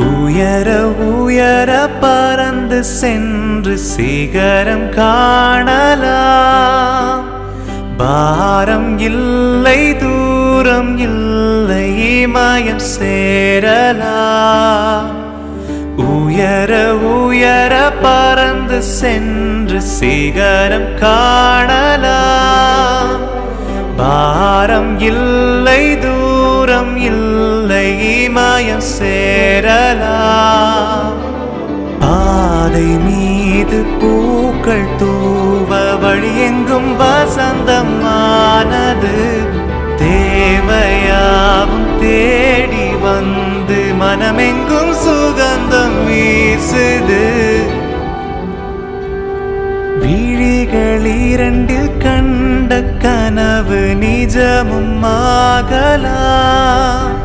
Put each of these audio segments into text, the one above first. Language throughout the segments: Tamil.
உயர உயர பறந்து சென்று சிகரம் காணலாம். பாரம் இல்லை தூரம் இல்லை இமயம் சேரலாம். உயர உயர பறந்து சென்று சிகரம் காணலாம். பாரம் இல்லை தூரம் இல்லை இமயம் சேரலாம். பாதை மீது பூக்கள் தூவ வழியெங்கும் வசந்தமானது. தேவையாவும் தேடி வந்து மனமெங்கும் சுகந்தம் வீசுது. விழிகள் இரண்டில் கண்ட கனவு நிஜமும் ஆகலாம்.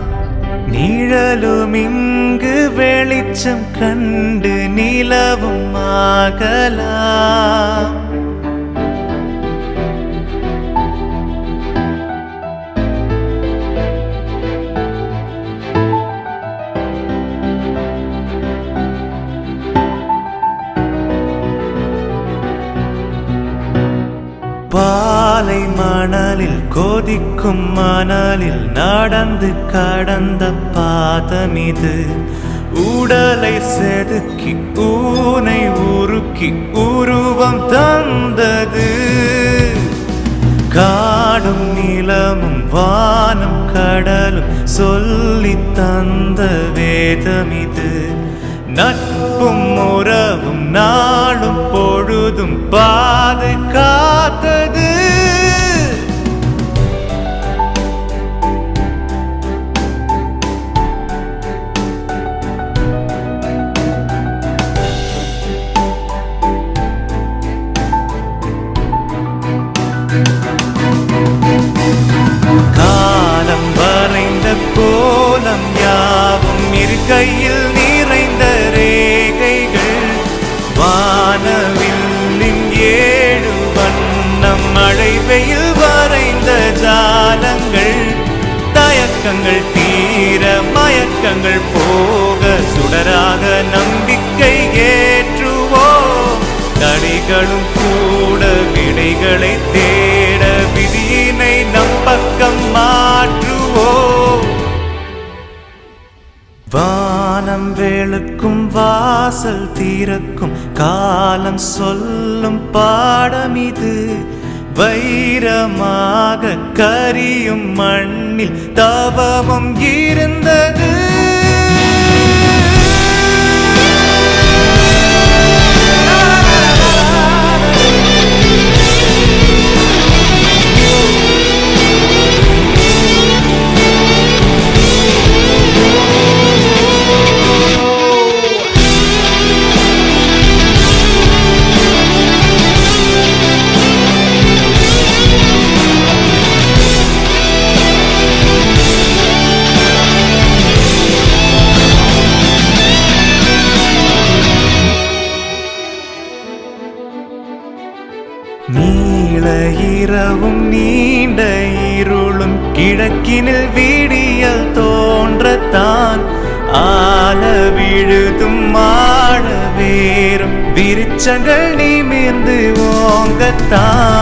நிழலும் இங்கு வெளிச்சம் கண்டு நிலவும் ஆகலாம். பாலை மணலில் கொதிக்கும் மணலில் நடந்து கடந்த பாதமிது. உடலை செதுக்கி ஊனை உருக்கி உருவம் தந்தது. காடும் நிலமும் வானம் கடலும் சொல்லி தந்த வேதமிது. நட்பும் உறவும் நாளும் பொழுதும் பாதுகாத்தது. காலம் வரைந்த கோலம் யாவும் இருக்கையில் நிறைந்த ரேகைகள். வானவில்லின் 7 வண்ணம் மழை வெயில் வரைந்த ஜாலங்கள். தயக்கங்கள் தீர மயக்கங்கள் போக சுடராக நம்பிக்கை ஏற்றுவோம். தடைகளும் கூட விடைகளை தேட விதியினை நம் பக்கம் மாற்றுவோம். வானம் வெளுக்கும் வாசல் திறக்கும் காலம் சொல்லும் பாடமிது. வைரமாக கரியும் மண்ணில் தவமும் இருந்தது. நீள இரவும் நீண்ட இருளும் கிழக்கினில் விடியல் தோன்றத்தான். ஆல விழுதும் ஆழ வேறும் விருட்சங்கள் நிமிர்ந்து ஓங்கத்தான்.